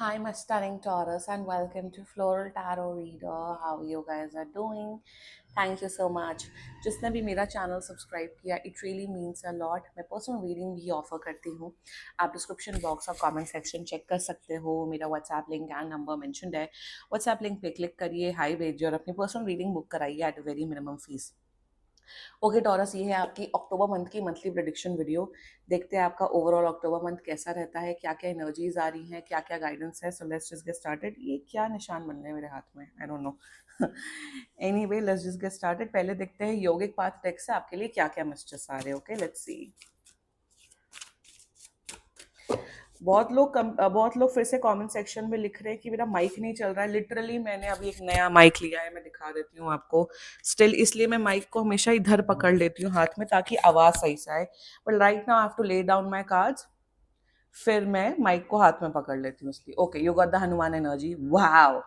Hi, my stunning Taurus, and welcome to Floral Tarot Reader. How you guys are doing? Thank you so much. जिसने भी मेरा channel subscribe किया, it really means a lot. मैं personal reading भी offer करती हूँ. आप description box और कमेंट सेक्शन चेक कर सकते हो. मेरा WhatsApp link and number mentioned है. व्हाट्सएप लिंक पे क्लिक करिए, हाई भेजिए और अपनी पर्सनल रीडिंग बुक कराइए at a very minimum fees. Okay taurus, ये है आपकी अक्टूबर मंथ की मंथली प्रेडिक्शन वीडियो. देखते हैं आपका ओवरऑल अक्टूबर मंथ कैसा रहता है, क्या क्या एनर्जीज आ रही हैं, क्या क्या गाइडेंस है. So let's just get started. ये क्या निशान बन रहे हैं मेरे हाथ में, I don't know. Anyway, let's just get started. पहले देखते हैं योगिक पाथ टेक्स्ट से आपके लिए क्या क्या मैसेजेस आ रहे हैं. Okay, let's see. बहुत लोग फिर से कमेंट सेक्शन में लिख रहे हैं कि मेरा माइक नहीं चल रहा है. लिटरली मैंने अभी एक नया माइक लिया है, मैं दिखा देती हूँ आपको. स्टिल इसलिए मैं माइक को हमेशा इधर पकड़ लेती हूँ हाथ में, ताकि आवाज सही से आए. But right now I have to lay down my cards, फिर मैं माइक को हाथ में पकड़ लेती हूँ इसलिए. Okay, you got the Hanuman energy. Wow,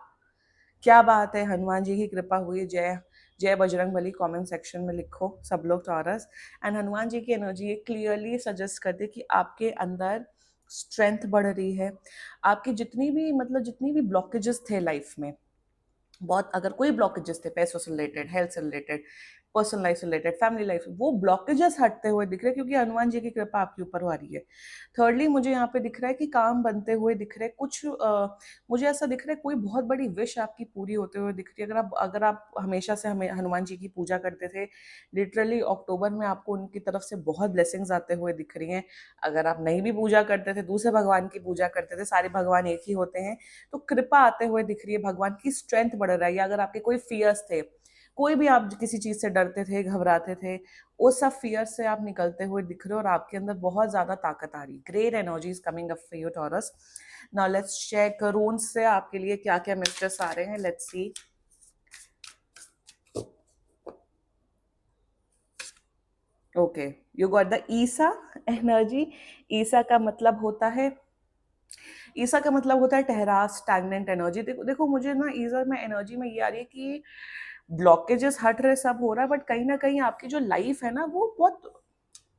क्या बात है. हनुमान जी की कृपा हुई. जय जय बजरंग बली कमेंट सेक्शन में लिखो सब लोग टॉरस. एंड हनुमान जी की एनर्जी ये क्लियरली सजेस्ट करते कि आपके अंदर स्ट्रेंथ बढ़ रही है. आपकी जितनी भी ब्लॉकेजेस थे लाइफ में, बहुत अगर कोई ब्लॉकेजेस थे पैसों से रिलेटेड, हेल्थ से रिलेटेड, पर्सनल लाइफ से रिलेटेड, फैमिली लाइफ, वो ब्लॉकेजेस हटते हुए दिख रहे हैं क्योंकि हनुमान जी की कृपा आपके ऊपर हो रही है. थर्डली मुझे यहाँ पे दिख रहा है कि काम बनते हुए दिख रहे हैं कुछ. मुझे ऐसा दिख रहा है कोई बहुत बड़ी विश आपकी पूरी होते हुए दिख रही है. अगर आप हमेशा से हमें हनुमान जी की पूजा करते थे, लिटरली अक्टूबर में आपको उनकी तरफ से बहुत ब्लेसिंग्स आते हुए दिख रही हैं. अगर आप नहीं भी पूजा करते थे, दूसरे भगवान की पूजा करते थे, सारे भगवान एक ही होते हैं, तो कृपा आते हुए दिख रही है. भगवान की स्ट्रेंथ बढ़ रहा है. या अगर आपके कोई फियर्स थे, कोई भी आप किसी चीज से डरते थे, घबराते थे, वो सब फियर से आप निकलते हुए दिख रहे हो और आपके अंदर बहुत ज्यादा ताकत आ रही. Great energy is coming up for you Taurus. Now let's check runes से आपके लिए क्या क्या मैसेजेस आ रहे हैं. Let's see. Okay, you got the Isa energy. Isa का मतलब होता है ईसा का मतलब होता है ठहराव, स्टैग्नेंट एनर्जी. देखो देखो, मुझे ना ईसा में एनर्जी में ये आ रही है कि ब्लॉकेजेस हट रहे, सब हो रहा है, बट कहीं ना कहीं आपकी जो लाइफ है ना, वो बहुत,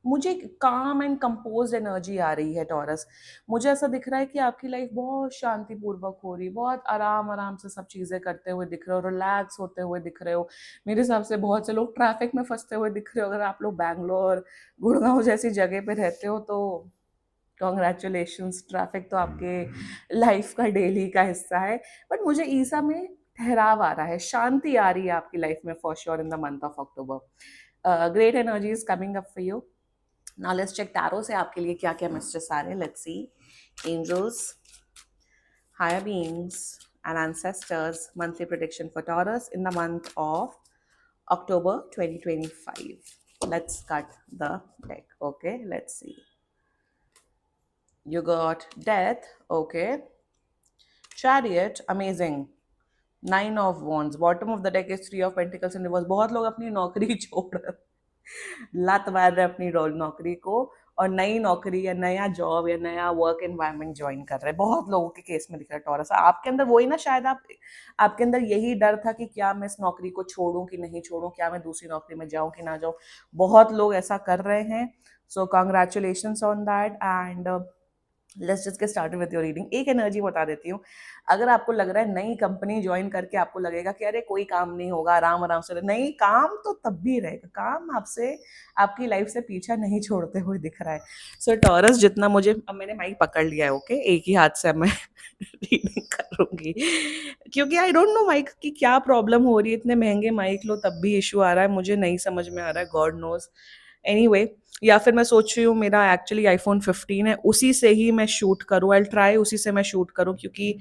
मुझे काम एंड कंपोज एनर्जी आ रही है टॉरस. मुझे ऐसा दिख रहा है कि आपकी लाइफ बहुत शांतिपूर्वक हो रही, बहुत आराम आराम से सब चीज़ें करते हुए दिख रहे हो, रिलैक्स होते हुए दिख रहे हो. मेरे हिसाब से बहुत से लोग ट्रैफिक में फंसते हुए दिख रहे हो. अगर आप लोग बैंगलोर, गुड़गांव जैसी जगह पे रहते हो तो कॉन्ग्रेचुलेशंस. ट्रैफिक तो आपके लाइफ का डेली का हिस्सा है. बट मुझे ईसा में ठहराव आ रहा है, शांति आ रही है आपकी लाइफ में for sure in the month of October. Great energy is coming up for you. Now let's check tarot से आपके लिए क्या क्या मैसेजेस आ रहे हैं. Let's see. Angels, higher beings, and ancestors monthly prediction for Taurus in the month of October 2025. Let's cut the deck. Okay, let's see. You got death. Okay. Chariot, amazing. Nine of wands. Bottom of the deck is three of pentacles in reverse. बहुत लोग अपनी नौकरी छोड़ लात मार रहे अपनी नौकरी को और नई नौकरी या नया जॉब या नया वर्क एनवायरनमेंट ज्वाइन कर रहे हैं. बहुत लोगों के केस में दिख रहा है टॉरस. आपके अंदर वही ना, शायद आपके अंदर यही डर था कि क्या मैं इस नौकरी को छोड़ूं कि नहीं छोड़ूं, क्या मैं दूसरी नौकरी में जाऊं कि ना जाऊं. बहुत लोग ऐसा कर रहे हैं. So congratulation on that. And let's just get started with your reading. एक एनर्जी बता देती हूँ. अगर आपको लग रहा है नई कंपनी ज्वाइन करके आपको लगेगा कि अरे कोई काम नहीं होगा, आराम आराम से, नहीं, काम तो तब भी रहेगा. काम आपसे, आपकी लाइफ से पीछा नहीं छोड़ते हुए दिख रहा है. सो टॉरस, जितना मुझे, अब मैंने माइक पकड़ लिया है. ओके, एक ही हाथ से मैं रीडिंग करूंगी क्योंकि आई डोंट नो माइक की क्या प्रॉब्लम हो रही है. इतने महंगे माइक लो तब भी इशू आ रहा है. मुझे नहीं समझ में आ रहा है, गॉड नोज. एनीवे, या फिर मैं सोच रही हूँ मेरा एक्चुअली आईफोन 15 है, उसी से ही मैं शूट करूँ. आई ट्राई उसी से मैं शूट करूँ क्योंकि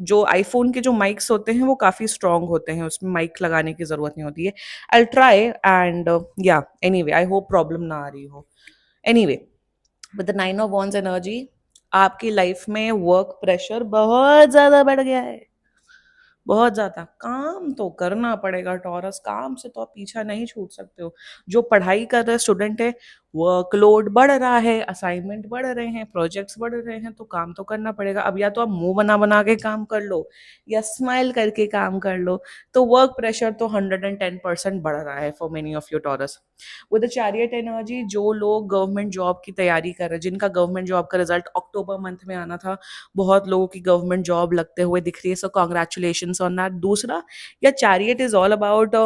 जो आईफोन के जो माइक्स होते हैं वो काफ़ी स्ट्रॉन्ग होते हैं, उसमें माइक लगाने की ज़रूरत नहीं होती है. I try. एंड या एनीवे, आई होप प्रॉब्लम ना आ रही हो. Anyway, with the nine of wands energy, आपकी लाइफ में वर्क प्रेशर बहुत ज़्यादा बढ़ गया है. बहुत ज़्यादा काम तो करना पड़ेगा टॉरस. काम से तो आप पीछा नहीं छूट सकते हो. जो पढ़ाई कर रहे स्टूडेंट है, वर्कलोड बढ़ रहा है, असाइनमेंट बढ़ रहे हैं, प्रोजेक्ट्स बढ़ रहे हैं, तो काम तो करना पड़ेगा। अब या तो आप मुंह बना बना के काम कर लो या स्माइल करके काम कर लो। तो वर्क प्रेशर तो 110% बढ़ रहा है for many of your taurus. With the chariot energy, जो लोग गवर्नमेंट जॉब की तैयारी कर रहे हैं, जिनका गवर्नमेंट जॉब का रिजल्ट अक्टूबर मंथ में आना था, बहुत लोगों की गवर्नमेंट जॉब लगते हुए दिख रही है, सो कॉन्ग्रेचुलेशन ऑन दैट। दूसरा, या chariot is all about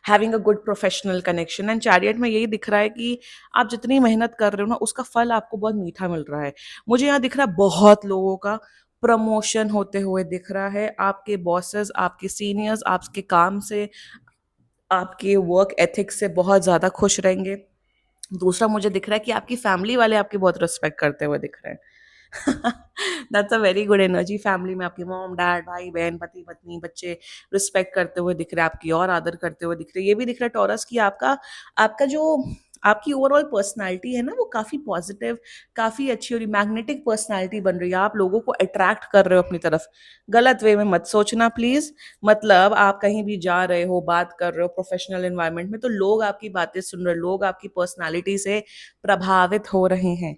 having a good professional connection, and chariot में यही दिख रहा है कि आप जितनी मेहनत कर रहे हो ना, उसका फल आपको बहुत मीठा मिल रहा है। मुझे यहाँ दिख रहा है बहुत लोगों का प्रमोशन होते हुए दिख रहा है। आपके बॉसेस, आपके सीनियर्स आपके काम से, आपके वर्क एथिक्स से बहुत ज़्यादा खुश रहेंगे। दूसरा, मुझे दिख रहा है कि आपकी फैमिली वाले आपकी बहुत रिस्पेक्ट करते हुए दिख रहे हैं। That's a very good energy. Family में आपके मॉम डैड भाई बहन पति पत्नी बच्चे रिस्पेक्ट करते हुए दिख रहे हैं, आपकी और आदर करते हुए दिख रहे हैं। ये भी दिख रहा है टॉरस की आपका आपका जो आपकी ओवरऑल पर्सनालिटी है ना, वो काफी पॉजिटिव, काफी अच्छी और मैग्नेटिक पर्सनालिटी बन रही है। आप लोगों को अट्रैक्ट कर रहे हो अपनी तरफ। गलत वे में मत सोचना प्लीज। मतलब आप कहीं भी जा रहे हो, बात कर रहे हो प्रोफेशनल एनवायरनमेंट में, तो लोग आपकी बातें सुन रहे, लोग आपकी पर्सनालिटी से प्रभावित हो रहे हैं।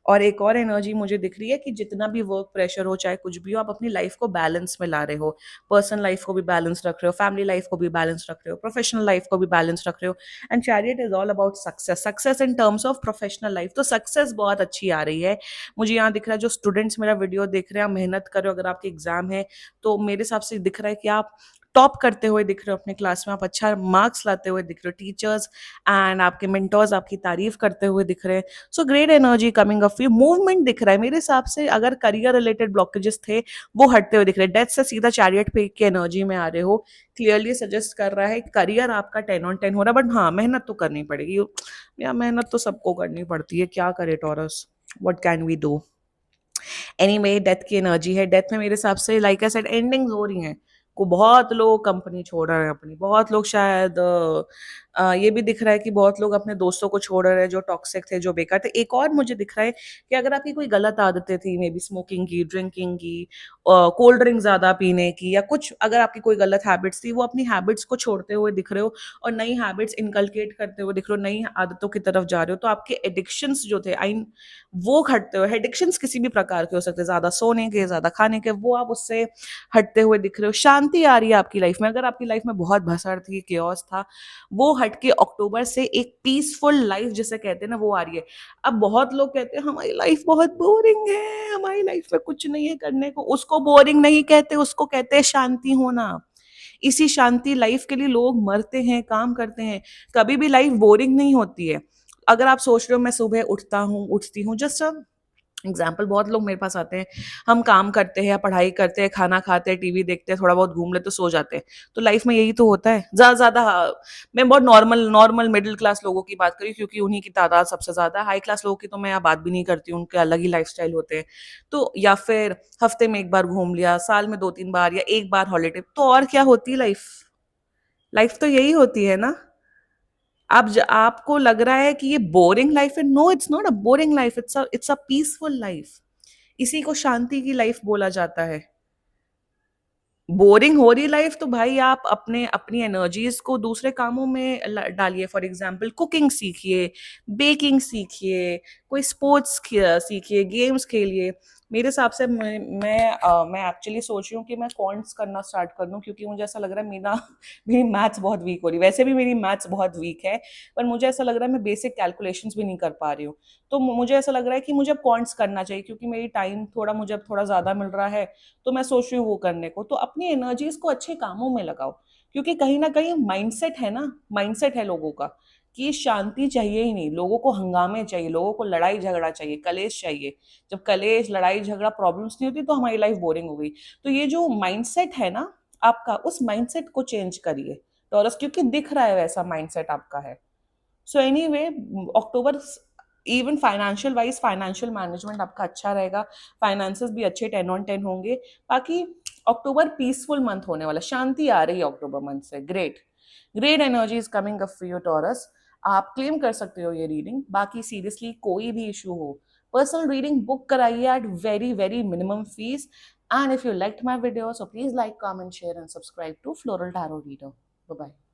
और एक और एनर्जी मुझे दिख रही है कि जितना भी वर्क प्रेशर हो, चाहे कुछ भी हो, आप अपनी लाइफ को बैलेंस में ला रहे हो। पर्सनल लाइफ को भी बैलेंस रख रहे हो, फैमिली लाइफ को भी बैलेंस रख रहे हो, प्रोफेशनल लाइफ को भी बैलेंस रख रहे हो। And chariot is all about success, success in terms of professional life. तो सक्सेस बहुत अच्छी आ रही है। मुझे यहाँ दिख रहा है जो स्टूडेंट्स मेरा वीडियो देख रहे हैं, आप मेहनत कर रहे हो, अगर आपके एग्जाम है तो मेरे हिसाब से दिख रहा है कि आप टॉप करते हुए दिख रहे हो अपने क्लास में, आप अच्छा मार्क्स लाते हुए दिख रहे हो। टीचर्स एंड आपके मेंटर्स आपकी तारीफ करते हुए दिख रहे हैं। So great energy coming up you. Movement दिख रहा है मेरे हिसाब से। अगर करियर रिलेटेड ब्लॉकेजेस थे, वो हटते हुए दिख रहे हैं। डेथ से सीधा चैरियट पे की एनर्जी में आ रहे हो। क्लियरली सजेस्ट कर रहा है करियर आपका 10 on 10 हो रहा है, बट हाँ, मेहनत तो करनी पड़ेगी या मेहनत तो सबको करनी पड़ती है, क्या करे Taurus, what can we do. Anyway, death की एनर्जी है। डेथ में मेरे हिसाब से लाइक आई सेड एंडिंग्स हो रही हैं। को बहुत लोग कंपनी छोड़ रहे हैं अपनी, बहुत लोग शायद ये भी दिख रहा है कि बहुत लोग अपने दोस्तों को छोड़ रहे हैं जो टॉक्सिक थे, जो बेकार थे। एक और मुझे दिख रहा है कि अगर आपकी कोई गलत आदतें थी, मे बी स्मोकिंग की, ड्रिंकिंग की, कोल्ड ड्रिंक ज्यादा पीने की, या कुछ अगर आपकी कोई गलत हैबिट्स थी, वो अपनी हैबिट्स को छोड़ते हुए दिख रहे हो और नई हैबिट्स इनकलकेट करते हुए दिख रहे हो, नई आदतों की तरफ जा रहे हो। तो आपके एडिक्शंस जो थे, आई वो हटते हुए, एडिक्शंस किसी भी प्रकार के हो सकते हैं, ज्यादा सोने के, ज्यादा खाने के, वो आप उससे हटते हुए दिख रहे हो। शांति आ रही है आपकी लाइफ में। अगर आपकी लाइफ में बहुत भसड़ थी, केओस था, वो हटके अक्टूबर से एक पीसफुल लाइफ जिसे कहते हैं ना, वो आ रही है। अब बहुत लोग कहते हैं हमारी लाइफ बहुत बोरिंग है, हमारी लाइफ में कुछ नहीं है करने को। उसको बोरिंग नहीं कहते, उसको कहते हैं शांति होना। इसी शांति लाइफ के लिए लोग मरते हैं, काम करते हैं। कभी भी लाइफ बोरिंग नहीं होती है। अगर आप सोच रहे हो मैं सुबह उठता हूँ, उठती हूँ, जस्ट एग्जाम्पल, बहुत लोग मेरे पास आते हैं, हम काम करते हैं या पढ़ाई करते हैं, खाना खाते हैं, टीवी देखते हैं, थोड़ा बहुत घूम लेते, तो सो जाते हैं। तो लाइफ में यही तो होता है ज्यादा ज्यादा। मैं बहुत नॉर्मल नॉर्मल मिडिल क्लास लोगों की बात करी, क्योंकि उन्हीं की तादाद सबसे ज्यादा है। हाई क्लास लोगों की तो मैं यहाँ बात भी नहीं करती हूँ, उनके अलग ही लाइफस्टाइल होते हैं। तो या फिर हफ्ते में एक बार घूम लिया, साल में 2-3 बार या एक बार हॉलीडे, तो और क्या होती है लाइफ। लाइफ तो यही होती है ना। आपको लग रहा है कि ये बोरिंग लाइफ है, no it's not a boring life, it's a peaceful life. इसी को शांति की लाइफ बोला जाता है। बोरिंग हो रही लाइफ, तो भाई आप अपने अपनी एनर्जीज को दूसरे कामों में डालिए। फॉर एग्जाम्पल, कुकिंग सीखिए, बेकिंग सीखिए, कोई स्पोर्ट्स सीखिए, गेम्स खेलिए। मेरे हिसाब से मैं एक्चुअली सोच रही हूँ कि मैं कॉन्ट्स करना स्टार्ट कर दूं, क्योंकि मुझे ऐसा लग रहा है मेरा मेरी मैथ्स बहुत वीक हो रही है। वैसे भी मेरी मैथ्स बहुत वीक है, पर मुझे ऐसा लग रहा है मैं बेसिक कैलकुलेशंस भी नहीं कर पा रही हूँ। तो मुझे ऐसा लग रहा है कि मुझे कॉन्ट्स करना चाहिए, क्योंकि मेरी टाइम थोड़ा मुझे अब थोड़ा ज्यादा मिल रहा है। तो मैं सोच रही हूँ वो करने को। तो अपनी एनर्जीज को अच्छे कामों में लगाओ, क्योंकि कहीं ना कहीं माइंडसेट है ना, माइंडसेट है लोगों का कि शांति चाहिए ही नहीं, लोगों को हंगामे चाहिए, लोगों को लड़ाई झगड़ा चाहिए, कलेश चाहिए। जब कलेश लड़ाई झगड़ा प्रॉब्लम्स नहीं होती, तो हमारी लाइफ बोरिंग हो गई। तो ये जो माइंडसेट है ना आपका, उस माइंडसेट को चेंज करिए टॉरस, क्योंकि दिख रहा है वैसा माइंडसेट आपका है। So anyway, October even financial wise, financial management आपका अच्छा रहेगा, फाइनेंसेस भी अच्छे 10 on 10 होंगे। बाकी अक्टूबर पीसफुल मंथ होने वाला, शांति आ रही है अक्टूबर मंथ से। Great great energy is coming up for your taurus. आप क्लेम कर सकते हो ये रीडिंग। बाकी सीरियसली कोई भी इशू हो, पर्सनल रीडिंग बुक कराइए at very very minimum fees. And if you liked my video, so please like, comment, share, and subscribe to Floral Tarot Reader. Bye bye.